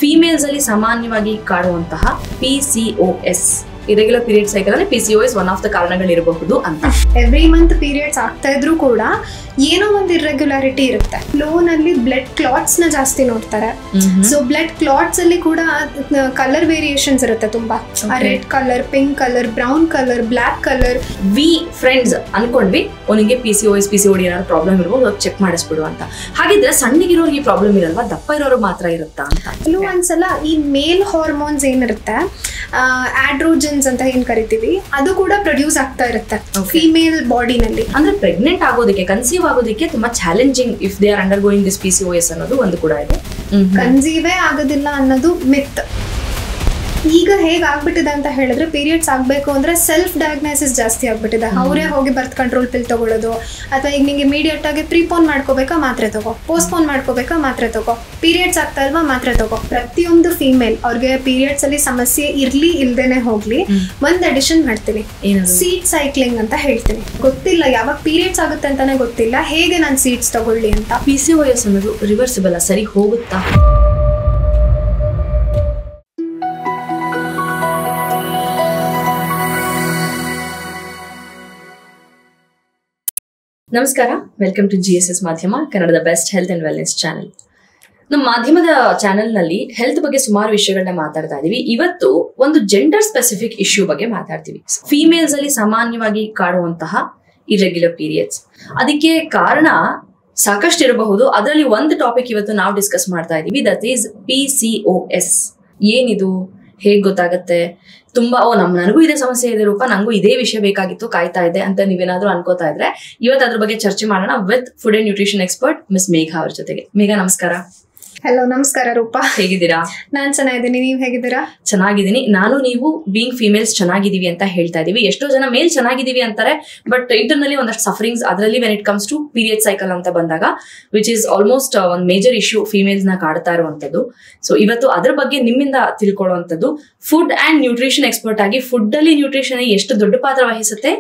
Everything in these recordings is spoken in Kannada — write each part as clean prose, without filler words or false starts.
ಫೀಮೇಲ್ಸ್ ಅಲ್ಲಿ ಸಾಮಾನ್ಯವಾಗಿ ಕಾಡುವಂತಹ PCOS ಇರೆಗ್ಯುಲರ್ ಪೀರಿಯಡ್ ಸೈಕಲ್ ಅಂದ್ರೆ PCOS ಒನ್ ಆಫ್ ದ ಕಾರಣಗಳಿರಬಹುದು ಅಂತ. ಎವ್ರಿ ಮಂತ್ ಪೀರಿಯಡ್ಸ್ ಆಗ್ತಾ ಇದ್ರೂ ಕೂಡ ಏನೋ ಒಂದು ಇರ್ರೆಗ್ಯುಲಾರಿಟಿ ಇರುತ್ತೆ. ಫ್ಲೋನಲ್ಲಿ ಬ್ಲಡ್ ಕ್ಲಾಟ್ಸ್ ನ ಜಾಸ್ತಿ ನೋಡ್ತಾರೆ. ಸೊ ಬ್ಲಡ್ ಕ್ಲಾಟ್ಸ್ ಅಲ್ಲಿ ಕೂಡ ಕಲರ್ ವೇರಿಯೇಷನ್ಸ್ ಇರುತ್ತೆ ತುಂಬಾ. Red colour, pink colour, brown colour, black colour. We friends ಅನ್ಕೊಂಡ್ವಿ ಅವನಿಗೆ PCOS PCOD ಏನಾದ್ರು ಪ್ರಾಬ್ಲಮ್ ಇರ್ಬೋದು, ಚೆಕ್ ಮಾಡಿಸ್ಬಿಡು ಅಂತ. ಹಾಗಿದ್ರೆ ಸಣ್ಣಗಿರೋರಿಗೆ ಪ್ರಾಬ್ಲಮ್ ಇರಲ್ವಾ, ದಪ್ಪ ಇರೋರು ಮಾತ್ರ ಇರುತ್ತಾ ಅಂತ? ಒಂದ್ಸಲ ಈ ಮೇಲ್ ಹಾರ್ಮೋನ್ಸ್ ಏನಿರುತ್ತೆ, ಆಡ್ರೋಜನ್ಸ್ ಅಂತ ಏನ್ ಕರಿತೀವಿ, ಅದು ಕೂಡ ಪ್ರೊಡ್ಯೂಸ್ ಆಗ್ತಾ ಇರುತ್ತೆ ಫಿಮೇಲ್ ಬಾಡಿನಲ್ಲಿ. ಅಂದ್ರೆ ಪ್ರೆಗ್ನೆಂಟ್ ಆಗೋದಕ್ಕೆ, ಕನ್ಸೀವ್ ಆಗೋದಕ್ಕೆ ತುಂಬಾ challenging if they are under going this PCOS ಅನ್ನೋದು ಒಂದು ಕೂಡ ಇದೆ. ಕನ್ಸೀವೇ ಆಗೋದಿಲ್ಲ ಅನ್ನೋದು ಮಿತ್. ಈಗ ಹೇಗೆ ಆಗ್ಬಿಟ್ಟಿದೆ ಅಂತ ಹೇಳಿದ್ರೆ, ಪೀರಿಯಡ್ಸ್ ಆಗಬೇಕು ಅಂದ್ರೆ ಸೆಲ್ಫ್ ಡಯಾಗ್ನೋಸಿಸ್ ಜಾಸ್ತಿ ಆಗ್ಬಿಟ್ಟಿದೆ. ಅವರೇ ಹೋಗಿ ಬರ್ತ್ ಕಂಟ್ರೋಲ್ ಪಿಲ್ ತಗೊಳ್ಳೋದು, ಅಥವಾ ಈಗ ನಿಂಗೆ ಇಮಿಡಿಯೇಟ್ ಆಗಿ ಪ್ರೀಪೋನ್ ಮಾಡ್ಕೋಬೇಕಾ ಮಾತ್ರೆ ತಗೋ, ಪೋಸ್ಟ್ಪೋನ್ ಮಾಡ್ಕೋಬೇಕಾ ಮಾತ್ರೆ ತಗೋ, ಪೀರಿಯಡ್ಸ್ ಆಗ್ತಾ ಇಲ್ವಾ ಮಾತ್ರೆ ತಗೋ. ಪ್ರತಿಯೊಂದು ಫೀಮೇಲ್ ಅವ್ರಿಗೆ ಪೀರಿಯಡ್ಸ್ ಅಲ್ಲಿ ಸಮಸ್ಯೆ ಇರ್ಲಿ ಇಲ್ದೇನೆ ಹೋಗ್ಲಿ, ಒಂದ್ ಅಡಿಷನ್ ಮಾಡ್ತೀನಿ, ಸೀಡ್ ಸೈಕ್ಲಿಂಗ್ ಅಂತ ಹೇಳ್ತೀನಿ. ಗೊತ್ತಿಲ್ಲ ಯಾವಾಗ ಪೀರಿಯಡ್ಸ್ ಆಗುತ್ತೆ ಅಂತಾನೆ ಗೊತ್ತಿಲ್ಲ, ಹೇಗೆ ನಾನು ಸೀಡ್ಸ್ ತಗೊಳ್ಳಿ ಅಂತ. PCOS ಅನ್ನೋದು ರಿವರ್ಸಿಬಲ್, ಸರಿ ಹೋಗುತ್ತಾ? ನಮಸ್ಕಾರ, ವೆಲ್ಕಮ್ ಟು GSS ಮಾಧ್ಯಮ, ಕನ್ನಡದ best health and wellness channel. ನಮ್ಮ ಮಾಧ್ಯಮದ ಚಾನೆಲ್ ನಲ್ಲಿ ಹೆಲ್ತ್ ಬಗ್ಗೆ ಸುಮಾರು ವಿಷಯಗಳನ್ನ ಮಾತಾಡ್ತಾ ಇದೀವಿ. ಇವತ್ತು ಒಂದು ಜೆಂಡರ್ ಸ್ಪೆಸಿಫಿಕ್ ಇಶ್ಯೂ ಬಗ್ಗೆ ಮಾತಾಡ್ತೀವಿ. ಫೀಮೇಲ್ಸ್ ಅಲ್ಲಿ ಸಾಮಾನ್ಯವಾಗಿ ಕಾಡುವಂತಹ ಇರೆಗ್ಯುಲರ್ ಪೀರಿಯಡ್ಸ್, ಅದಕ್ಕೆ ಕಾರಣ ಸಾಕಷ್ಟು ಇರಬಹುದು. ಅದರಲ್ಲಿ ಒಂದು ಟಾಪಿಕ್ ಇವತ್ತು ನಾವು ಡಿಸ್ಕಸ್ ಮಾಡ್ತಾ ಇದೀವಿ, ದಟ್ ಈಸ್ PCOS. ಏನಿದು, ಹೇಗ್ ಗೊತ್ತಾಗತ್ತೆ? ತುಂಬಾ ನನಗೂ ಇದೇ ಸಮಸ್ಯೆ ಇದೆ ರೂಪ, ನಂಗೂ ಇದೇ ವಿಷಯ ಬೇಕಾಗಿತ್ತು, ಕಾಯ್ತಾ ಇದೆ ಅಂತ ನೀವೇನಾದ್ರೂ ಅನ್ಕೋತಾ ಇದ್ರೆ ಇವತ್ತು ಅದ್ರ ಬಗ್ಗೆ ಚರ್ಚೆ ಮಾಡೋಣ with food and nutrition expert miss Megha ಅವ್ರ ಜೊತೆಗೆ. ಮೇಘಾ ನಮಸ್ಕಾರ. ಹಲೋ, ನಮಸ್ಕಾರ ರೂಪಾ. ಹೇಗಿದ್ದೀರಾ? ನಾನ್ ಚೆನ್ನಾಗಿದ್ದೀನಿ, ನೀವ್ ಹೇಗಿದ್ದೀರಾ? ಚೆನ್ನಾಗಿದ್ದೀನಿ. ನಾನು ನೀವು ಬೀಯಿಂಗ್ ಫೀಮೇಲ್ಸ್ ಚೆನ್ನಾಗಿದೀವಿ ಅಂತ ಹೇಳ್ತಾ ಇದೀವಿ. ಎಷ್ಟೋ ಜನ ಮೇಲ್ ಚೆನ್ನಾಗಿದೀವಿ ಅಂತಾರೆ, ಬಟ್ ಇಂಟರ್ನಲ್ಲಿ ಒಂದಷ್ಟು ಸಫರಿಂಗ್ಸ್, ಅದರಲ್ಲಿ when it comes to period cycle ಅಂತ ಬಂದಾಗ, ವಿಚ್ ಇಸ್ ಆಲ್ಮೋಸ್ಟ್ ಒಂದು ಮೇಜರ್ ಇಶ್ಯೂ ಫೀಮೇಲ್ಸ್ ನ ಕಾಡ್ತಾ ಇರುವಂತದ್ದು. ಸೊ ಇವತ್ತು ಅದ್ರ ಬಗ್ಗೆ ನಿಮ್ಮಿಂದ ತಿಳ್ಕೊಳ್ಳುವಂಥದ್ದು, ಫುಡ್ ಅಂಡ್ ನ್ಯೂಟ್ರಿಷನ್ ಎಕ್ಸ್ಪರ್ಟ್ ಆಗಿ ಫುಡ್ ಅಲ್ಲಿ ನ್ಯೂಟ್ರಿಷನ್ ಎಷ್ಟು ದೊಡ್ಡ ಪಾತ್ರ ವಹಿಸುತ್ತೆ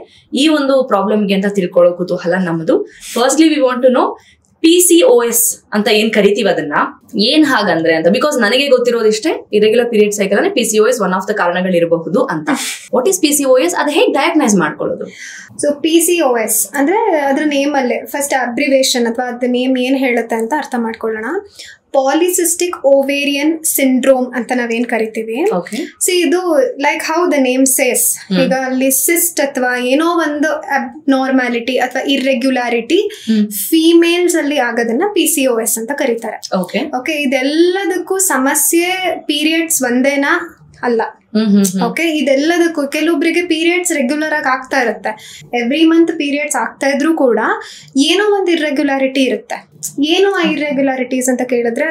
ಈ ಒಂದು ಪ್ರಾಬ್ಲಮ್ಗೆ ಅಂತ ತಿಳ್ಕೊಳ್ಳೋ ಕುತೂಹಲ ನಮ್ಮದು. Firstly we want to know PCOS ಅಂತ ಏನ್ ಕರಿತೀವಿ ಅದನ್ನ ಏನ್ ಹಾಗಂದ್ರೆ ಅಂತ. ಬಿಕಾಸ್ ನನಗೆ ಗೊತ್ತಿರೋದಿಷ್ಟೇ, ಇರೆಗ್ಯುಲರ್ ಪೀರಿಯಡ್ ಸೈಕಲ್ ಅಂದ್ರೆ PCOS ಒನ್ ಆಫ್ ದ ಕಾರಣಗಳಿರಬಹುದು ಅಂತ. What is PCOS? ಅದು ಹೇಗೆ ಡಯಾಗ್ನೈಸ್ ಮಾಡ್ಕೊಳ್ಳೋದು? ಸೊ PCOS ಅಂದ್ರೆ ಅದ್ರ ನೇಮ್ ಅಲ್ಲೇ ಫಸ್ಟ್ ಅಬ್ರಿವೇಷನ್ ಅಥವಾ ಅದ್ರ ನೇಮ್ ಏನ್ ಹೇಳುತ್ತೆ ಅಂತ ಅರ್ಥ ಮಾಡ್ಕೊಳ್ಳೋಣ. ಪಾಲಿಸಿಸ್ಟಿಕ್ ಓವೇರಿಯನ್ ಸಿಂಡ್ರೋಮ್ ಅಂತ ನಾವೇನ್ ಕರಿತೀವಿ. ಸೊ ಇದು like how the name says, ಈಗ ಅಲ್ಲಿ ಸಿಸ್ಟ್ ಅಥವಾ ಏನೋ ಒಂದು ಅಬ್ನಾರ್ಮ್ಯಾಲಿಟಿ ಅಥವಾ ಇರ್ರೆಗ್ಯುಲಾರಿಟಿ ಫಿಮೇಲ್ಸ್ ಅಲ್ಲಿ ಆಗೋದನ್ನ PCOS ಅಂತ ಕರೀತಾರೆ. ಓಕೆ, ಇದೆಲ್ಲದಕ್ಕೂ ಸಮಸ್ಯೆ ಪೀರಿಯಡ್ಸ್ ಒಂದೇನಾ? ಅಲ್ಲ. ಓಕೆ, ಇದೆಲ್ಲದಕ್ಕೂ ಕೆಲವೊಬ್ಬರಿಗೆ ಪೀರಿಯಡ್ಸ್ ರೆಗ್ಯುಲರ್ ಆಗಿ ಆಗ್ತಾ ಇರುತ್ತೆ. ಎವ್ರಿ ಮಂತ್ ಪೀರಿಯಡ್ಸ್ ಆಗ್ತಾ ಇದ್ರೂ ಕೂಡ ಏನೋ ಒಂದು ಇರ್ರೆಗ್ಯುಲಾರಿಟಿ ಇರುತ್ತೆ. ಏನು ಆ ಇರ್ರೆಗ್ಯುಲಾರಿಟೀಸ್ ಅಂತ ಕೇಳಿದ್ರೆ,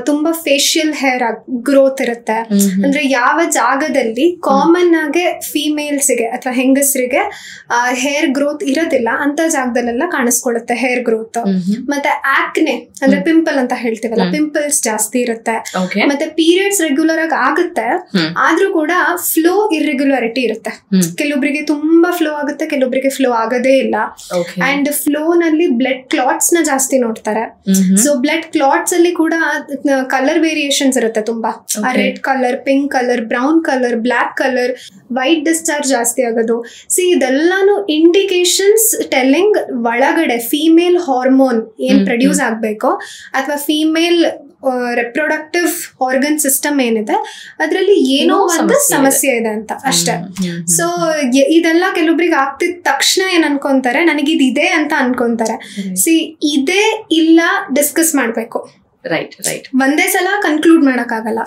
ತುಂಬಾ ಫೇಶಿಯಲ್ ಹೇರ್ ಗ್ರೋತ್ ಇರುತ್ತೆ. ಅಂದ್ರೆ ಯಾವ ಜಾಗದಲ್ಲಿ ಕಾಮನ್ ಆಗಿ ಫಿಮೇಲ್ಸ್ಗೆ ಅಥವಾ ಹೆಂಗಸರಿಗೆ ಹೇರ್ ಗ್ರೋತ್ ಇರೋದಿಲ್ಲ ಅಂತ ಜಾಗದಲ್ಲೆಲ್ಲ ಕಾಣಿಸ್ಕೊಳ್ಳುತ್ತೆ ಹೇರ್ ಗ್ರೋತ್. ಮತ್ತೆ ಆಕ್ನೆ ಅಂದ್ರೆ ಪಿಂಪಲ್ ಅಂತ ಹೇಳ್ತೀವಲ್ಲ, ಪಿಂಪಲ್ಸ್ ಜಾಸ್ತಿ ಇರುತ್ತೆ. ಮತ್ತೆ ಪೀರಿಯಡ್ಸ್ ರೆಗ್ಯುಲರ್ ಆಗಿ ಆಗುತ್ತೆ, ಆದ್ರೂ ಕೂಡ ಫ್ಲೋ ಇರ್ರೆಗ್ಯುಲಾರಿಟಿ ಇರುತ್ತೆ. ಕೆಲವೊಬ್ಬರಿಗೆ ತುಂಬಾ ಫ್ಲೋ ಆಗುತ್ತೆ, ಕೆಲವೊಬ್ಬರಿಗೆ ಫ್ಲೋ ಆಗೋದೇ ಇಲ್ಲ. ಅಂಡ್ ಫ್ಲೋ ನಲ್ಲಿ ಬ್ಲಡ್ ಕ್ಲಾಟ್ಸ್ ನ ಜಾಸ್ತಿ ನೋಡ್ತಾರೆ. ಸೊ ಬ್ಲಡ್ ಕ್ಲಾಟ್ಸ್ ಅಲ್ಲಿ ಕೂಡ ಕಲರ್ ವೇರಿಯೇಷನ್ಸ್ ಇರುತ್ತೆ ತುಂಬಾ. Red colour, pink colour, brown colour, black colour, white discharge ಜಾಸ್ತಿ ಆಗೋದು. ಸಿ ಇದೆಲ್ಲಾನು ಇಂಡಿಕೇಶನ್ಸ್ ಟೆಲ್ಲಿಂಗ್ ಒಳಗಡೆ ಫಿಮೇಲ್ ಹಾರ್ಮೋನ್ ಏನ್ ಪ್ರೊಡ್ಯೂಸ್ ಆಗ್ಬೇಕೋ ಅಥವಾ ಫಿಮೇಲ್ ರೆಪ್ರೊಡಕ್ಟಿವ್ ಆರ್ಗನ್ ಸಿಸ್ಟಮ್ ಏನಿದೆ ಅದರಲ್ಲಿ ಏನೋ ಒಂದು ಸಮಸ್ಯೆ ಇದೆ ಅಂತ ಅಷ್ಟೇ. ಸೊ ಇದೆಲ್ಲ ಕೆಲವೊಬ್ರಿಗೆ ಆಗ್ತಿದ ತಕ್ಷಣ ಏನ್ ಅನ್ಕೊಂತಾರೆ, ನನಗಿದಿದೆ ಅಂತ ಅನ್ಕೊಂತಾರೆ. ಸಿ ಇದೇ ಇಲ್ಲ ಡಿಸ್ಕಸ್ ಮಾಡ್ಬೇಕು. ರೈಟ್ ರೈಟ್ ಒಂದೇ ಸಲ ಕನ್ಕ್ಲೂಡ್ ಮಾಡಕ್ಕಾಗಲ್ಲ.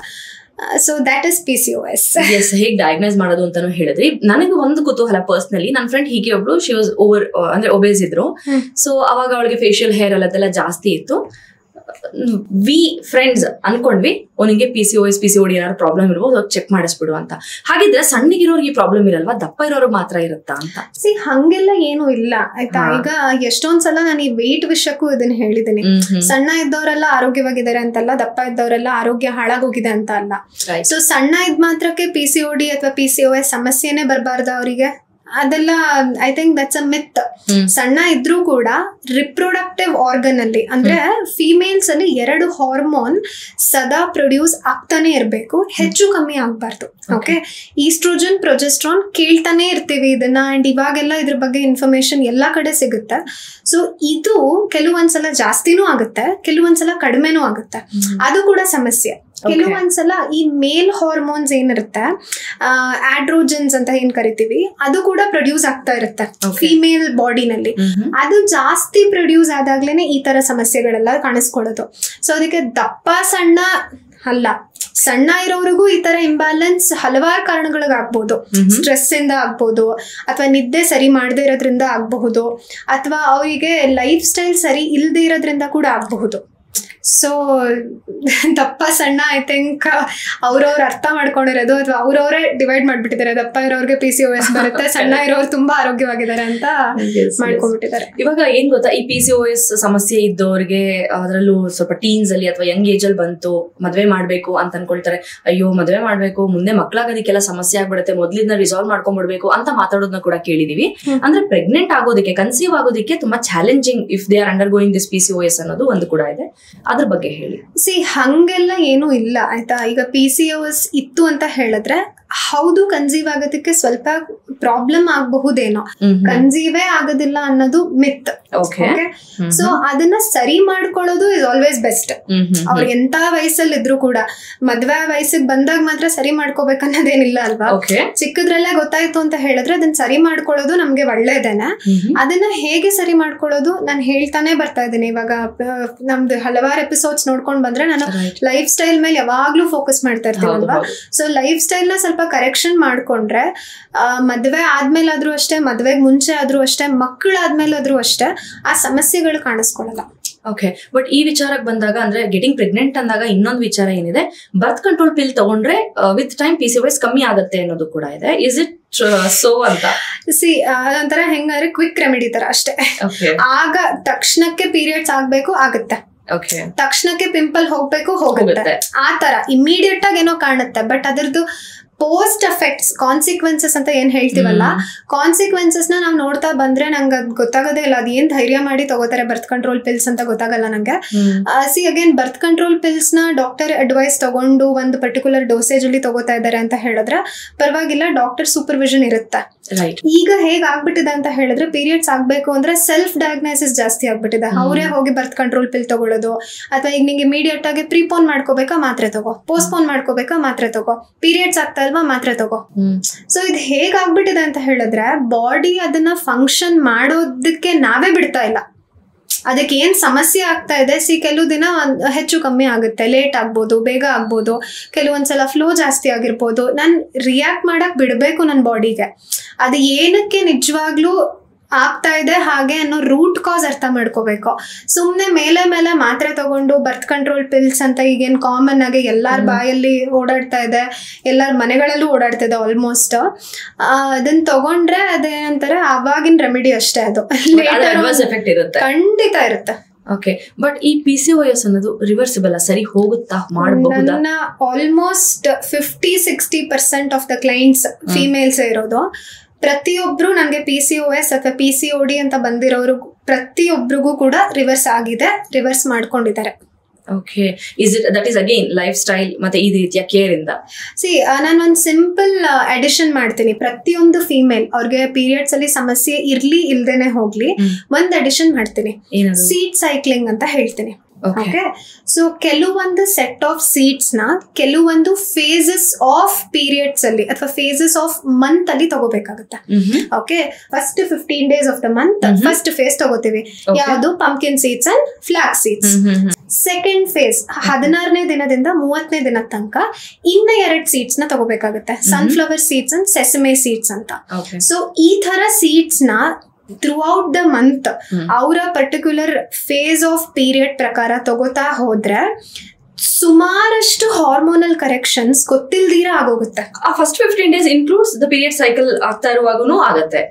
So that is PCOS. ಹೇಗೆ ಡಯಾಗ್ನೈಸ್ ಮಾಡೋದು ಅಂತಾನು ಹೇಳಿದ್ರಿ. ನನಗೆ ಒಂದು ಕುತೂಹಲ ಪರ್ಸನಲಿ, ನನ್ನ ಫ್ರೆಂಡ್ ಹೀಗೆ ಒಬ್ಳು, ಶಿ ವಾಸ್ ಓವರ್ ಅಂದ್ರೆ ಒಬೇಸ್ ಇದ್ರು. ಸೊ ಅವಾಗ ಅವಳಿಗೆ ಫೇಶಿಯಲ್ ಹೇರ್ ಅದೆಲ್ಲ ಜಾಸ್ತಿ ಇತ್ತು. ವಿ ಫ್ರೆಂಡ್ಸ್ ಅನ್ಕೊಂಡ್ವಿ ಅವನಿಗೆ PCOS PCOD ಏನಾದ್ರು ಪ್ರಾಬ್ಲಮ್ ಇರ್ಬೋದು, ಚೆಕ್ ಮಾಡಿಸ್ಬಿಡು ಅಂತ. ಹಾಗಿದ್ರೆ ಸಣ್ಣಗಿರೋರಿಗೆ ಪ್ರಾಬ್ಲಮ್ ಇರಲ್ವಾ, ದಪ್ಪ ಇರೋರಿಗೆ ಮಾತ್ರ ಇರುತ್ತಾ ಅಂತ? ಸಿ ಹಂಗೆಲ್ಲ ಏನು ಇಲ್ಲ ಆಯ್ತಾ. ಈಗ ಎಷ್ಟೊಂದ್ಸಲ ನಾನು ಈ ವೆಯ್ಟ್ ವಿಷಯಕ್ಕೂ ಇದನ್ನ ಹೇಳಿದೀನಿ. ಸಣ್ಣ ಇದ್ದವರೆಲ್ಲ ಆರೋಗ್ಯವಾಗಿದ್ದಾರೆ ಅಂತಲ್ಲ, ದಪ್ಪ ಇದ್ದವರೆಲ್ಲ ಆರೋಗ್ಯ ಹಾಳಾಗೋಗಿದೆ ಅಂತ ಅಲ್ಲ. ಸೊ ಸಣ್ಣ ಇದ್ ಮಾತ್ರಕ್ಕೆ PCOD ಅಥವಾ PCOS ಸಮಸ್ಯೆನೇ ಬರಬಾರ್ದ ಅವರಿಗೆ? ಅದೆಲ್ಲ ಐ ಥಿಂಕ್ ದಟ್ಸ್ ಅ ಮಿತ್. ಸಣ್ಣ ಇದ್ರೂ ಕೂಡ ರಿಪ್ರೊಡಕ್ಟಿವ್ ಆರ್ಗನ್ ಅಲ್ಲಿ ಅಂದ್ರೆ ಫಿಮೇಲ್ಸ್ ಅಲ್ಲಿ 2 ಹಾರ್ಮೋನ್ ಸದಾ ಪ್ರೊಡ್ಯೂಸ್ ಆಗ್ತಾನೆ ಇರಬೇಕು, ಹೆಚ್ಚು ಕಮ್ಮಿ ಆಗ್ಬಾರ್ದು. ಓಕೆ, ಈಸ್ಟ್ರೋಜನ್ ಪ್ರೊಜೆಸ್ಟ್ರಾನ್ ಕೇಳ್ತಾನೆ ಇರ್ತೀವಿ ಇದನ್ನ, ಅಂಡ್ ಇವಾಗೆಲ್ಲ ಇದ್ರ ಬಗ್ಗೆ ಇನ್ಫಾರ್ಮೇಶನ್ ಎಲ್ಲಾ ಕಡೆ ಸಿಗುತ್ತೆ. ಸೊ ಇದು ಕೆಲವೊಂದ್ಸಲ ಜಾಸ್ತಿನೂ ಆಗುತ್ತೆ, ಕೆಲವೊಂದ್ಸಲ ಕಡಿಮೆನೂ ಆಗುತ್ತೆ, ಅದು ಕೂಡ ಸಮಸ್ಯೆ. ಕೆಲವೊಂದ್ಸಲ ಈ ಮೇಲ್ ಹಾರ್ಮೋನ್ಸ್ ಏನಿರುತ್ತೆ, ಆಡ್ರೋಜನ್ಸ್ ಅಂತ ಏನ್ ಕರಿತೀವಿ, ಅದು ಕೂಡ ಪ್ರೊಡ್ಯೂಸ್ ಆಗ್ತಾ ಇರುತ್ತೆ ಫಿಮೇಲ್ ಬಾಡಿನಲ್ಲಿ. ಅದು ಜಾಸ್ತಿ ಪ್ರೊಡ್ಯೂಸ್ ಆದಾಗ್ಲೇನೆ ಈ ತರ ಸಮಸ್ಯೆಗಳೆಲ್ಲ ಕಾಣಿಸ್ಕೊಳ್ಳೋದು. ಸೊ ಅದಕ್ಕೆ ದಪ್ಪ ಸಣ್ಣ ಅಲ್ಲ, ಸಣ್ಣ ಇರೋರಿಗೂ ಈ ತರ ಇಂಬ್ಯಾಲೆನ್ಸ್ ಹಲವಾರು ಕಾರಣಗಳಿಗಾಗ್ಬಹುದು. ಸ್ಟ್ರೆಸ್ ಇಂದ ಆಗ್ಬಹುದು, ಅಥವಾ ನಿದ್ದೆ ಸರಿ ಮಾಡದೇ ಇರೋದ್ರಿಂದ ಆಗಬಹುದು, ಅಥವಾ ಅವರಿಗೆ ಲೈಫ್ ಸ್ಟೈಲ್ ಸರಿ ಇಲ್ಲದೆ ಇರೋದ್ರಿಂದ ಕೂಡ ಆಗಬಹುದು. ಸೊ ದಪ್ಪ ಸಣ್ಣ ಐ ಥಿಂಕ್ ಅವ್ರವ್ರು ಅರ್ಥ ಮಾಡ್ಕೊಂಡಿರೋದು, ಅಥವಾ ಅವ್ರವರೇ ಡಿವೈಡ್ ಮಾಡ್ಬಿಟ್ಟಿದ್ದಾರೆ. ದಪ್ಪ ಇರೋರ್ಗೆ PCOS ಬರುತ್ತೆ, ಸಣ್ಣ ಇರೋರು ತುಂಬಾ ಆರೋಗ್ಯವಾಗಿದ್ದಾರೆ ಅಂತ ಮಾಡ್ಕೊಂಡ್ಬಿಟ್ಟಿದ್ದಾರೆ. ಇವಾಗ ಏನ್ ಗೊತ್ತಾ, ಈ PCOS ಸಮಸ್ಯೆ ಇದ್ದವ್ರಿಗೆ, ಅದರಲ್ಲೂ ಸ್ವಲ್ಪ ಟೀನ್ಸ್ ಅಲ್ಲಿ ಅಥವಾ ಯಂಗ್ ಏಜ್ ಅಲ್ಲಿ ಬಂತು, ಮದ್ವೆ ಮಾಡ್ಬೇಕು ಅಂತ ಅನ್ಕೊಳ್ತಾರೆ. ಅಯ್ಯೋ ಮದ್ವೆ ಮಾಡ್ಬೇಕು, ಮುಂದೆ ಮಕ್ಳಾಗೋದಕ್ಕೆಲ್ಲ ಸಮಸ್ಯೆ ಆಗ್ಬಿಡುತ್ತೆ, ಮೊದ್ಲಿಂದ ರಿಸಾಲ್ವ್ ಮಾಡ್ಕೊಂಡ್ಬಿಡ್ಬೇಕು ಅಂತ ಮಾತಾಡೋದನ್ನ ಕೂಡ ಕೇಳಿದೀವಿ. ಅಂದ್ರೆ ಪ್ರೆಗ್ನೆಂಟ್ ಆಗೋದಕ್ಕೆ, ಕನ್ಸೀವ್ ಆಗೋದಕ್ಕೆ ತುಂಬಾ challenging if they are under going this PCOS ಅನ್ನೋದು ಒಂದು ಕೂಡ ಇದೆ. ಅದ್ರ ಬಗ್ಗೆ ಹೇಳಿ. ಹಂಗೆಲ್ಲ ಏನೂ ಇಲ್ಲ ಆಯ್ತಾ. ಈಗ PCOS ಇತ್ತು ಅಂತ ಹೇಳಿದ್ರೆ ಹೌದು, ಕನ್ಸೀವ್ ಆಗೋದಕ್ಕೆ ಸ್ವಲ್ಪ ಪ್ರಾಬ್ಲಮ್ ಆಗಬಹುದೇನೋ, ಕನ್ಸೀವೇ ಆಗೋದಿಲ್ಲ ಅನ್ನೋದು ಮಿತ್. ಓಕೆ, ಸೊ ಅದನ್ನ ಸರಿ ಮಾಡ್ಕೊಳ್ಳೋದು ಇಸ್ ಆಲ್ವೇಸ್ ಬೆಸ್ಟ್. ಅವ್ರು ಎಂತ ವಯಸ್ಸಲ್ಲಿ ಇದ್ರು ಕೂಡ ಮದ್ವೆ ವಯಸ್ಸಿಗೆ ಬಂದಾಗ ಮಾತ್ರ ಸರಿ ಮಾಡ್ಕೋಬೇಕನ್ನೋದೇನಿಲ್ಲ ಅಲ್ವಾ. ಚಿಕ್ಕದ್ರಲ್ಲೇ ಗೊತ್ತಾಯ್ತು ಅಂತ ಹೇಳಿದ್ರೆ ಅದನ್ನ ಸರಿ ಮಾಡ್ಕೊಳ್ಳೋದು ನಮ್ಗೆ ಒಳ್ಳೇದೇನೆ. ಅದನ್ನ ಹೇಗೆ ಸರಿ ಮಾಡ್ಕೊಳ್ಳೋದು ನಾನು ಹೇಳ್ತಾನೆ ಬರ್ತಾ ಇದ್ದೀನಿ. ಇವಾಗ ನಮ್ದು ಹಲವಾರು ಎಪಿಸೋಡ್ಸ್ ನೋಡ್ಕೊಂಡ್ ಬಂದ್ರೆ ನಾನು ಲೈಫ್ ಸ್ಟೈಲ್ ಮೇಲೆ ಯಾವಾಗ್ಲೂ ಫೋಕಸ್ ಮಾಡ್ತಾ ಇರ್ತೀನಲ್ವಾ. ಸೊ ಲೈಫ್ ಸ್ಟೈಲ್ ನ ಸ್ವಲ್ಪ ಕರೆಕ್ಷನ್ ಮಾಡ್ಕೊಂಡ್ರೆ ಮದ್ವೆ ಆದ್ಮೇಲಾದ್ರೂ ಅಷ್ಟೇ, ಮದ್ವೆಗ್ ಮುಂಚೆ ಆದ್ರೂ ಅಷ್ಟೇ, ಮಕ್ಕಳಾದ್ಮೇಲಾದ್ರೂ ಅಷ್ಟೇ ಆ ಸಮಸ್ಯೆಗಳು ಕಾಣಿಸ್ಕೊಳ್ಳಲ್ಲ. ಓಕೆ, ಬಟ್ ಈ ವಿಚಾರಕ್ಕೆ ಬಂದಾಗ, ಅಂದ್ರೆ ಗೆಟಿಂಗ್ ಪ್ರೆಗ್ನೆಂಟ್ ಅಂದಾಗ ಇನ್ನೊಂದು ವಿಚಾರ ಏನಿದೆ, ಬರ್ತ್ ಕಂಟ್ರೋಲ್ ಪಿಲ್ ತಗೊಂಡ್ರೆ ವಿತ್ ಟೈಮ್ PCOS ಕಮ್ಮಿ ಆಗುತ್ತೆ ಅನ್ನೋದು ಕೂಡ ಇದೆ. ಇಸ್ ಇಟ್ ಸೋ ಅಂತ? ಅದೊಂಥರ ಹೆಂಗಂದ್ರೆ ಕ್ವಿಕ್ ರೆಮಿಡಿ ತರ ಅಷ್ಟೇ. ಆಗ ತಕ್ಷಣಕ್ಕೆ ಪೀರಿಯಡ್ಸ್ ಆಗ್ಬೇಕು, ಆಗುತ್ತೆ. ತಕ್ಷಣಕ್ಕೆ ಪಿಂಪಲ್ ಹೋಗ್ಬೇಕು, ಹೋಗುತ್ತೆ. ಆ ತರ ಇಮಿಡಿಯೇಟ್ ಆಗಿ ಏನೋ ಕಾಣುತ್ತೆ, ಬಟ್ ಅದರದ್ದು ಪೋಸ್ಟ್ ಎಫೆಕ್ಟ್ಸ್, ಕಾನ್ಸಿಕ್ವೆನ್ಸಸ್ ಅಂತ ಏನ್ ಹೇಳ್ತೀವಲ್ಲ, ಕಾನ್ಸಿಕ್ವೆನ್ಸಸ್ ನ ನಾವು ನೋಡ್ತಾ ಬಂದ್ರೆ ನಂಗೆ ಅದ್ ಗೊತ್ತಾಗೋದೇ ಇಲ್ಲ. ಅದ್ ಏನ್ ಧೈರ್ಯ ಮಾಡಿ ತಗೋತಾರೆ ಬರ್ತ್ ಕಂಟ್ರೋಲ್ ಪಿಲ್ಸ್ ಅಂತ ಗೊತ್ತಾಗಲ್ಲ ನಂಗೆ. ಅಗೇನ್ ಬರ್ತ್ ಕಂಟ್ರೋಲ್ ಪಿಲ್ಸ್ ನ ಡಾಕ್ಟರ್ ಅಡ್ವೈಸ್ ತಗೊಂಡು ಒಂದು ಪರ್ಟಿಕ್ಯುಲರ್ ಡೋಸೇಜ್ ಅಲ್ಲಿ ತಗೋತಾ ಇದಾರೆ ಅಂತ ಹೇಳಿದ್ರೆ ಪರವಾಗಿಲ್ಲ, ಡಾಕ್ಟರ್ ಸೂಪರ್ವಿಷನ್ ಇರುತ್ತೆ. ಈಗ ಹೇಗ್ ಆಗ್ಬಿಟ್ಟಿದೆ ಅಂತ ಹೇಳಿದ್ರೆ, ಪೀರಿಯಡ್ಸ್ ಆಗ್ಬೇಕು ಅಂದ್ರೆ ಸೆಲ್ಫ್ ಡಯಾಗ್ನೋಸಿಸ್ ಜಾಸ್ತಿ ಆಗ್ಬಿಟ್ಟಿದೆ. ಅವರೇ ಹೋಗಿ ಬರ್ತ್ ಕಂಟ್ರೋಲ್ ಪಿಲ್ ತಗೊಳ್ಳೋದು, ಅಥವಾ ಈಗ ನಿಂಗೆ ಇಮಿಡಿಯೇಟ್ ಆಗಿ ಪ್ರೀಪೋನ್ ಮಾಡ್ಕೋಬೇಕಾ ಮಾತ್ರೆ ತಗೋ, ಪೋಸ್ಟ್ಪೋನ್ ಮಾಡ್ಕೋಬೇಕಾ ಮಾತ್ರೆ ತಗೋ, ಪೀರಿಯಡ್ಸ್ ಆಗ್ತಾ ಇಲ್ವಾ ಮಾತ್ರೆ ತಗೋ. ಸೊ ಇದು ಹೇಗ್ ಆಗ್ಬಿಟ್ಟಿದೆ ಅಂತ ಹೇಳಿದ್ರೆ, ಬಾಡಿ ಅದನ್ನ ಫಂಕ್ಷನ್ ಮಾಡೋದಕ್ಕೆ ನಾವೇ ಬಿಡ್ತಾ ಇಲ್ಲ. ಅದಕ್ಕೆ ಏನ್ ಸಮಸ್ಯೆ ಆಗ್ತಾ ಇದೆ, ಕೆಲವು ದಿನ ಹೆಚ್ಚು ಕಮ್ಮಿ ಆಗುತ್ತೆ, ಲೇಟ್ ಆಗ್ಬೋದು, ಬೇಗ ಆಗ್ಬೋದು, ಕೆಲವೊಂದ್ಸಲ ಫ್ಲೋ ಜಾಸ್ತಿ ಆಗಿರ್ಬೋದು. ನಾನು ರಿಯಾಕ್ಟ್ ಮಾಡಕ್ ಬಿಡ್ಬೇಕು ನನ್ನ ಬಾಡಿಗೆ. ಅದು ಏನಕ್ಕೆ ನಿಜವಾಗ್ಲೂ ಆಗ್ತಾ ಇದೆ ಹಾಗೆ ಅನ್ನೋ ರೂಟ್ ಕಾಸ್ ಅರ್ಥ ಮಾಡ್ಕೋಬೇಕು. ಸುಮ್ನೆ ಮೇಲೆ ಮೇಲೆ ಮಾತ್ರೆ ತಗೊಂಡು ಬರ್ತ್ ಕಂಟ್ರೋಲ್ ಪಿಲ್ಸ್ ಅಂತ ಈಗೇನ್ ಕಾಮನ್ ಆಗಿ ಎಲ್ಲಾರ ಬಾಯಲ್ಲಿ ಓಡಾಡ್ತಾ ಇದೆ, ಎಲ್ಲಾರ ಮನೆಗಳಲ್ಲೂ ಓಡಾಡ್ತಾ ಇದೆ ಆಲ್ಮೋಸ್ಟ್. ಅದನ್ನ ತಗೊಂಡ್ರೆ ಅದೇನಂತಾರೆ ಅವಾಗಿನ ರೆಮಿಡಿ ಅಷ್ಟೇ, ಅದು ಖಂಡಿತ ಇರುತ್ತೆ. ಓಕೆ, ಬಟ್ ಈ PCOS ಅನ್ನೋದು ರಿವರ್ಸಿಬಲ್, ಸರಿ ಹೋಗುತ್ತಾ, ಮಾಡಬಹುದಾ? ನನ್ನ almost 50-60% of the clients females ಇರೋದು. ಪ್ರತಿಯೊಬ್ರು ನನಗೆ PCOS ಅಥವಾ PCOD ಅಂತ ಬಂದಿರೋರು ಪ್ರತಿಯೊಬ್ರಿಗೂ ಕೂಡ ರಿವರ್ಸ್ ಆಗಿದೆ, ರಿವರ್ಸ್ ಮಾಡ್ಕೊಂಡಿದ್ದಾರೆ. Okay, that is again life style ಮತ್ತೆ ಈ ರೀತಿಯ ಕೇರ್ ಇಂದ. ನಾನು ಒಂದು ಸಿಂಪಲ್ ಅಡಿಷನ್ ಮಾಡ್ತೀನಿ. ಪ್ರತಿಯೊಂದು ಫಿಮೇಲ್ ಅವ್ರಿಗೆ ಪೀರಿಯಡ್ಸ್ ಅಲ್ಲಿ ಸಮಸ್ಯೆ ಇರ್ಲಿ ಇಲ್ದೇನೆ ಹೋಗ್ಲಿ, ಒಂದ್ ಅಡಿಷನ್ ಮಾಡ್ತೀನಿ, ಸೀಡ್ ಸೈಕ್ಲಿಂಗ್ ಅಂತ ಹೇಳ್ತೀನಿ. ಓಕೆ, ಸೊ ಕೆಲವೊಂದು ಸೆಟ್ ಆಫ್ ಸೀಡ್ಸ್ ನ ಕೆಲವೊಂದು ಫೇಸಸ್ ಆಫ್ ಪೀರಿಯಡ್ಸ್ ಅಲ್ಲಿ ಅಥವಾ ಫೇಸಸ್ ಆಫ್ ಮಂತ್ ಅಲ್ಲಿ ತಗೋಬೇಕಾಗುತ್ತೆ. Okay, first 15 days of the month first phase ತಗೋತೀವಿ, ಯಾವುದು pumpkin seeds and flax seeds. Second phase 16ನೇ ದಿನದಿಂದ 30ನೇ ದಿನದ ತನಕ ಇನ್ನ 2 ಸೀಡ್ಸ್ ನ ತಗೋಬೇಕಾಗುತ್ತೆ, sunflower seeds and sesame seeds ಅಂತ. ಸೊ ಈ ತರ ಸೀಡ್ಸ್ ನ ಥ್ರೂಔಟ್ ದ ಮಂತ್ ಅವರ ಪರ್ಟಿಕ್ಯುಲರ್ ಫೇಸ್ ಆಫ್ ಪೀರಿಯಡ್ ಪ್ರಕಾರ ತಗೋತಾ ಹೋದ್ರೆ ಸುಮಾರಷ್ಟು ಹಾರ್ಮೋನಲ್ ಕರೆಕ್ಷನ್ಸ್ ಗೊತ್ತಿಲ್ದಿರ ಆಗೋಗುತ್ತೆ. ಆ first 15 days includes the period cycle ಆಗ್ತಾ ಇರುವಾಗೂ ಆಗುತ್ತೆ.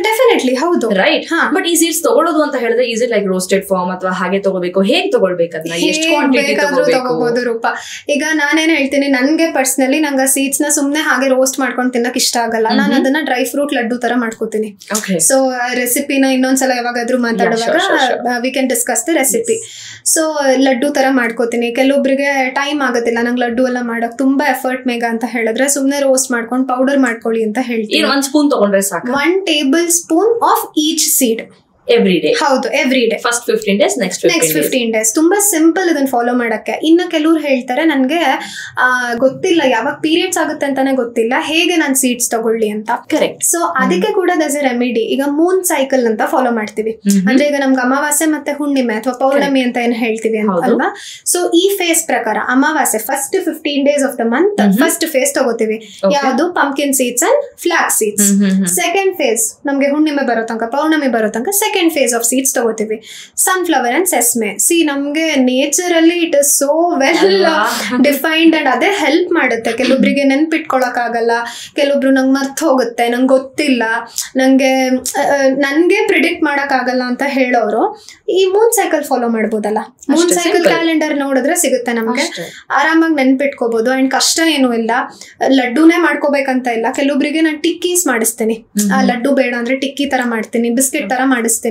ಡೆಫಿನೆಟ್ಲಿ ಹೌದು, ರೈಟ್. ಬಟ್ ಈ ಸೀಡ್ಸ್ ತಗೊಳ್ಳೋದು ಅಂತ ಹೇಳಿದ್ರೆ is it like roasted form ಅಥವಾ ಹಾಗೆ ತಗೋಬೇಕು, ಹೇಗೆ ತಗೊಳ್ಬೇಕು ಅದನ್ನ, ಎಷ್ಟು ಕ್ವಾಂಟಿಟಿ ತಗೋಬಹುದು ರೂಪ? ಈಗ ನಾನೇನ್ ಹೇಳ್ತೀನಿ, ನನ್ಗೆ ಪರ್ಸನಲಿ ನಂಗೆ ಸೀಡ್ಸ್ ನ ಸುಮ್ನೆ ಹಾಗೆ ರೋಸ್ಟ್ ಮಾಡ್ಕೊಂಡು ತಿನ್ನಕ್ ಇಷ್ಟ ಆಗಲ್ಲ. ನಾನು ಅದನ್ನ ಡ್ರೈ ಫ್ರೂಟ್ ಲಡ್ಡು ತರ ಮಾಡ್ಕೋತೀನಿ. ಸೊ ರೆಸಿಪಿನ ಇನ್ನೊಂದ್ಸಲ ಯಾವಾಗಾದ್ರೂ ಮಾತಾಡುವಾಗ we can discuss the recipe. So laddu ತರ ಮಾಡ್ಕೋತೀನಿ. ಕೆಲವೊಬ್ರಿಗೆ ಟೈಮ್ ಆಗೋದಿಲ್ಲ, ನಂಗೆ ಲಡ್ಡು ಎಲ್ಲ ಮಾಡಕ್ ತುಂಬಾ ಎಫರ್ಟ್ ಮೇಗ ಅಂತ ಹೇಳಿದ್ರೆ ಸುಮ್ನೆ ರೋಸ್ಟ್ ಮಾಡ್ಕೊಂಡು ಪೌಡರ್ ಮಾಡ್ಕೊಳ್ಳಿ ಅಂತ ಹೇಳ್ತೀನಿ. 1 ಸ್ಪೂನ್ ತಗೊಂಡ್ರೆ ಸಾಕು. 1 tablespoon of each seed every day. ಹೌದು, every day. First 15 days, next 15 days. ತುಂಬಾ ಸಿಂಪಲ್ ಇದನ್ನ ಫಾಲೋ ಮಾಡಕ್ಕೆ. ಇನ್ನು ಕೆಲವ್ರು ಹೇಳ್ತಾರೆ ನನ್ಗೆ ಗೊತ್ತಿಲ್ಲ, ಯಾವಾಗ ಪೀರಿಯಡ್ಸ್ ಆಗುತ್ತೆ ಅಂತಾನೆ ಗೊತ್ತಿಲ್ಲ, ಹೇಗೆ ನಾನು ಸೀಡ್ಸ್ ತಗೊಳ್ಳಿ ಅಂತ. ಕರೆಕ್ಟ್. ಸೊ ಅದಕ್ಕೆ ಕೂಡ ದಸ್ ಎ ರೆಮಿಡಿ. ಈಗ ಮೂನ್ ಸೈಕಲ್ ಅಂತ ಫಾಲೋ ಮಾಡ್ತೀವಿ. ಅಂದ್ರೆ ಈಗ ನಮ್ಗೆ ಅಮಾವಾಸ್ಯೆ ಮತ್ತೆ ಹುಣ್ಣಿಮೆ ಅಥವಾ ಪೌರ್ಣಮಿ ಅಂತ ಏನ್ ಹೇಳ್ತೀವಿ ಅಂತ ಅಲ್ವಾ. ಸೊ ಈ ಫೇಸ್ ಪ್ರಕಾರ ಅಮಾವಾಸ್ಯೆ first 15 days of the month first phase ತಗೋತೀವಿ. ಯಾವುದು? Pumpkin seeds and flax seeds. Second phase ನಮ್ಗೆ ಹುಣ್ಣಿಮೆ ಬರೋ ತನಕ, ಪೌರ್ಣಮಿ ಬರೋ ತನಕ ಸೆಕೆಂಡ್ ಫೇಸ್ ಆಫ್ ಸೀಡ್ಸ್ ತಗೋತೀವಿ. Sunflower and sesame. ಸಿ ನಮ್ಗೆ ನೇಚರ್ ಅಲ್ಲಿ it is so well defined and ಅದೇ ಹೆಲ್ಪ್ ಮಾಡುತ್ತೆ. ಕೆಲವೊಬ್ರಿಗೆ ನೆನ್ಪಿಟ್ಕೊಳಕ್ ಆಗಲ್ಲ, ಕೆಲವೊಬ್ರು ನಂಗೆ ಮರ್ತ್ ಹೋಗುತ್ತೆ, ನಂಗೆ ಗೊತ್ತಿಲ್ಲ, ನನ್ಗೆ ಪ್ರಿಡಿಕ್ಟ್ ಮಾಡಕ್ ಆಗಲ್ಲ ಅಂತ ಹೇಳೋರು ಈ ಮೂನ್ ಸೈಕಲ್ ಫಾಲೋ ಮಾಡ್ಬೋದಲ್ಲ. ಮೂನ್ ಸೈಕಲ್ ಕ್ಯಾಲೆಂಡರ್ ನೋಡಿದ್ರೆ ಸಿಗುತ್ತೆ ನಮ್ಗೆ, ಆರಾಮಾಗಿ ನೆನ್ಪಿಟ್ಕೋಬಹುದು. ಅಂಡ್ ಕಷ್ಟ ಏನು ಇಲ್ಲ, ಲಡ್ಡುನೇ ಮಾಡ್ಕೋಬೇಕಂತ ಇಲ್ಲ. ಕೆಲವೊಬ್ರಿಗೆ ನಾನು ಟಿಕ್ಕೀಸ್ ಮಾಡಿಸ್ತೀನಿ, ಲಡ್ಡು ಬೇಡ ಅಂದ್ರೆ ಟಿಕ್ಕಿ ತರ ಮಾಡ್ತೀನಿ, ಬಿಸ್ಕೆಟ್ ತರ ಮಾಡಿಸ್ತೀನಿ.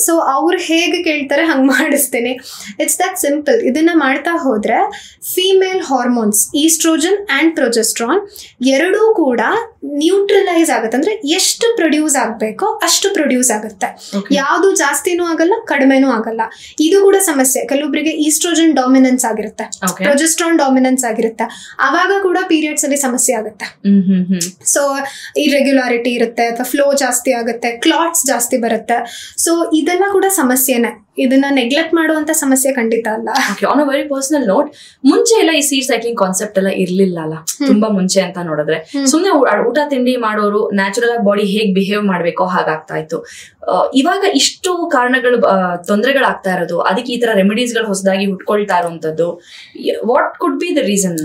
ಸೊ ಅವ್ರು ಹೇಗೆ ಕೇಳ್ತಾರೆ ಹಂಗ್ ಮಾಡಿಸ್ತೀನಿ. It's that simple. ಇದನ್ನ ಮಾಡ್ತಾ ಹೋದ್ರೆ female hormones oestrogen and progesterone ಎರಡೂ ಕೂಡ ನ್ಯೂಟ್ರಲೈಸ್ ಆಗುತ್ತೆ. ಅಂದ್ರೆ ಎಷ್ಟು ಪ್ರೊಡ್ಯೂಸ್ ಆಗ್ಬೇಕೋ ಅಷ್ಟು ಪ್ರೊಡ್ಯೂಸ್ ಆಗುತ್ತೆ. ಯಾವುದು ಜಾಸ್ತಿನೂ ಆಗಲ್ಲ, ಕಡಿಮೆನೂ ಆಗಲ್ಲ. ಇದು ಕೂಡ ಸಮಸ್ಯೆ. ಕೆಲವೊಬ್ಬರಿಗೆ ಈಸ್ಟ್ರೋಜನ್ ಡಾಮಿನೆನ್ಸ್ ಆಗಿರುತ್ತೆ, ಪ್ರೊಜೆಸ್ಟ್ರಾನ್ ಡಾಮಿನೆನ್ಸ್ ಆಗಿರುತ್ತೆ, ಅವಾಗ ಕೂಡ ಪೀರಿಯಡ್ಸ್ ಅಲ್ಲಿ ಸಮಸ್ಯೆ ಆಗುತ್ತೆ. ಸೊ ಇರ್ರೆಗ್ಯುಲಾರಿಟಿ ಇರುತ್ತೆ ಅಥವಾ ಫ್ಲೋ ಜಾಸ್ತಿ ಆಗುತ್ತೆ, ಕ್ಲಾಟ್ಸ್ ಜಾಸ್ತಿ ಬರುತ್ತೆ. ಸೊ ಇದೆಲ್ಲ ಕೂಡ ಸಮಸ್ಯೆನೆ. ಇದನ್ನ ನೆಗ್ಲೆಕ್ಟ್ ಮಾಡುವಂತ ಸಮಸ್ಯೆ ಖಂಡಿತ ಅಲ್ಲ. On a very personal note, ಮುಂಚೆ ಎಲ್ಲ ಈ ಸೀಡ್ ಸೈಕ್ಲಿಂಗ್ ಕಾನ್ಸೆಪ್ಟ್ ಎಲ್ಲ ಇರ್ಲಿಲ್ಲ ಅಲ್ಲ, ತುಂಬಾ ಮುಂಚೆ ಅಂತ ನೋಡಿದ್ರೆ. ಸುಮ್ನೆ ಊಟ ತಿಂಡಿ ಮಾಡೋರು ನ್ಯಾಚುರಲ್ ಆಗಿ ಬಾಡಿ ಹೇಗ್ ಬಿಹೇವ್ ಮಾಡ್ಬೇಕೋ ಹಾಗಾಗ್ತಾ ಇತ್ತು. ಇವಾಗ ಇಷ್ಟು ಕಾರಣಗಳು, ತೊಂದರೆಗಳಾಗ್ತಾ ಇರೋದು, ಅದಕ್ಕೆ ಈ ತರ ರೆಮಿಡೀಸ್ ಗಳು ಹೊಸದಾಗಿ ಹುಟ್ಕೊಳ್ತಾ ಇರುವಂತದ್ದು, what could be the reason?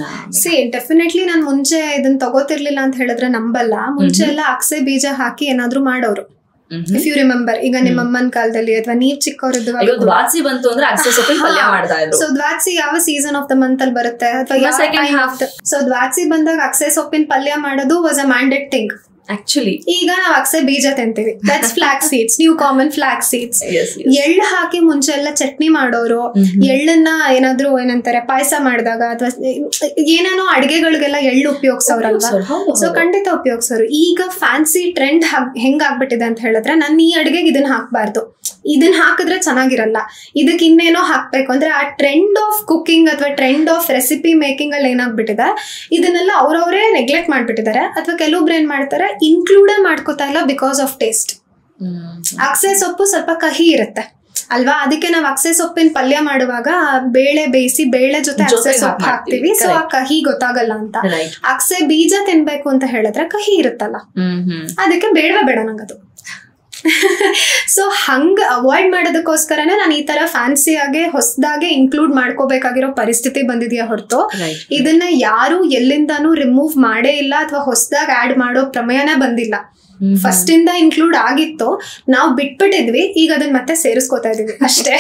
C definitely ನಾನು ಮುಂಚೆ ಇದನ್ನ ತಗೋತಿರ್ಲಿಲ್ಲ ಅಂತ ಹೇಳಿದ್ರೆ ನಂಬಲ್ಲ. ಮುಂಚೆ ಎಲ್ಲ ಅಕ್ಸೆ ಬೀಜ ಹಾಕಿ ಏನಾದ್ರು ಮಾಡೋರು. ಇಫ್ ಯು ರಿಮೆಂಬರ್, ಈಗ ನಿಮ್ಮ ಅಮ್ಮನ ಕಾಲದಲ್ಲಿ ಅಥವಾ ನೀವ್ ಚಿಕ್ಕವರಿದ್ದಾಗ ದ್ವಾಸಿ ಬಂತು ಅಂದ್ರೆ ಅಕ್ಸೆ ಸೊಪ್ಪಿನ ಪಲ್ಯ ಮಾಡ್ತಾ ಇದ್ರು. ಸೊ ದ್ವಾಸಿ ಯಾವ ಸೀಸನ್ ಆಫ್ ದ ಮಂತ್ ಅಲ್ಲಿ ಬರುತ್ತೆ ಅಥವಾ ಸೊ ದ್ವಾಸಿ ಬಂದಾಗ ಅಕ್ಸೆ ಸೊಪ್ಪಿನ ಪಲ್ಯ ಮಾಡೋದು was a mandate thing. Actually ಈಗ ನಾವು ಅಕ್ಸೆ ಬೀಜ ತಿಂತೀವಿ, that's flax seeds, new common flax seeds. ಎಳ್ಳು ಹಾಕಿ ಮುಂಚೆ ಎಲ್ಲ ಚಟ್ನಿ ಮಾಡೋರು, ಎಳ್ಳನ್ನ ಏನಾದ್ರು ಏನಂತಾರೆ ಪಾಯಸ ಮಾಡಿದಾಗ ಅಥವಾ ಏನೇನೋ ಅಡಿಗೆಗಳಿಗೆಲ್ಲ ಎಳ್ಳು ಉಪಯೋಗಿಸೋರಲ್ವಾ. ಸೊ ಖಂಡಿತ ಉಪಯೋಗಿಸೋರು. ಈಗ ಫ್ಯಾನ್ಸಿ ಟ್ರೆಂಡ್ ಹೆಂಗ್ ಆಗ್ಬಿಟ್ಟಿದೆ ಅಂತ ಹೇಳಿದ್ರೆ, ನಾನು ಈ ಅಡಿಗೆಗೆ ಇದನ್ನ ಹಾಕ್ಬಾರ್ದು, ಇದನ್ನ ಹಾಕಿದ್ರೆ ಚೆನ್ನಾಗಿರಲ್ಲ, ಇದಕ್ಕೆ ಇನ್ನೇನೋ ಹಾಕ್ಬೇಕು ಅಂದ್ರೆ ಆ ಟ್ರೆಂಡ್ ಆಫ್ ಕುಕಿಂಗ್ ಅಥವಾ ಟ್ರೆಂಡ್ ಆಫ್ ರೆಸಿಪಿ ಮೇಕಿಂಗ್ ಅಲ್ಲಿ ಏನಾಗ್ಬಿಟ್ಟಿದೆ, ಇದನ್ನೆಲ್ಲ ಅವ್ರವರೇ ನೆಗ್ಲೆಕ್ಟ್ ಮಾಡ್ಬಿಟ್ಟಿದ್ದಾರೆ. ಅಥವಾ ಕೆಲವೊಬ್ರು ಏನ್ ಮಾಡ್ತಾರೆ, ಇನ್ಕ್ಲೂಡೇ ಮಾಡ್ಕೋತಾ ಇಲ್ಲ ಬಿಕಾಸ್ ಆಫ್ ಟೇಸ್ಟ್. ಅಕ್ಸೆ ಸೊಪ್ಪು ಸ್ವಲ್ಪ ಕಹಿ ಇರುತ್ತೆ ಅಲ್ವಾ, ಅದಕ್ಕೆ ನಾವು ಅಕ್ಸೆ ಸೊಪ್ಪಿನ ಪಲ್ಯ ಮಾಡುವಾಗ ಬೇಳೆ ಬೇಯಿಸಿ ಬೇಳೆ ಜೊತೆ ಅಕ್ಸೆ ಸೊಪ್ಪು ಹಾಕ್ತಿವಿ. ಸೊ ಆ ಕಹಿ ಗೊತ್ತಾಗಲ್ಲ ಅಂತ. ಅಕ್ಸೆ ಬೀಜ ತಿನ್ಬೇಕು ಅಂತ ಹೇಳಿದ್ರೆ ಕಹಿ ಇರುತ್ತಲ್ಲ, ಅದಕ್ಕೆ ಬೇಡವೇ ಬೇಡ ನಂಗದು. ಸೊ ಹಂಗ ಅವಾಯ್ಡ್ ಮಾಡೋದಕ್ಕೋಸ್ಕರನೇ ನಾನು ಈ ತರ ಫ್ಯಾನ್ಸಿಯಾಗೆ ಹೊಸದಾಗೆ ಇನ್ಕ್ಲೂಡ್ ಮಾಡ್ಕೋಬೇಕಾಗಿರೋ ಪರಿಸ್ಥಿತಿ ಬಂದಿದೆಯಾ ಹೊರತು ಇದನ್ನ ಯಾರು ಎಲ್ಲಿಂದಾನು ರಿಮೂವ್ ಮಾಡೇ ಇಲ್ಲ ಅಥವಾ ಹೊಸದಾಗಿ ಆಡ್ ಮಾಡೋ ಪ್ರಮೇಯನೇ ಬಂದಿಲ್ಲ. ಫಸ್ಟ್ ಇಂದ ಇನ್ಕ್ಲೂಡ್ ಆಗಿತ್ತು, ನಾವು ಬಿಟ್ಬಿಟ್ಟಿದ್ವಿ, ಈಗ ಅದನ್ನ ಮತ್ತೆ ಸೇರಿಸ್ಕೋತಾ ಇದೀವಿ ಅಷ್ಟೇ.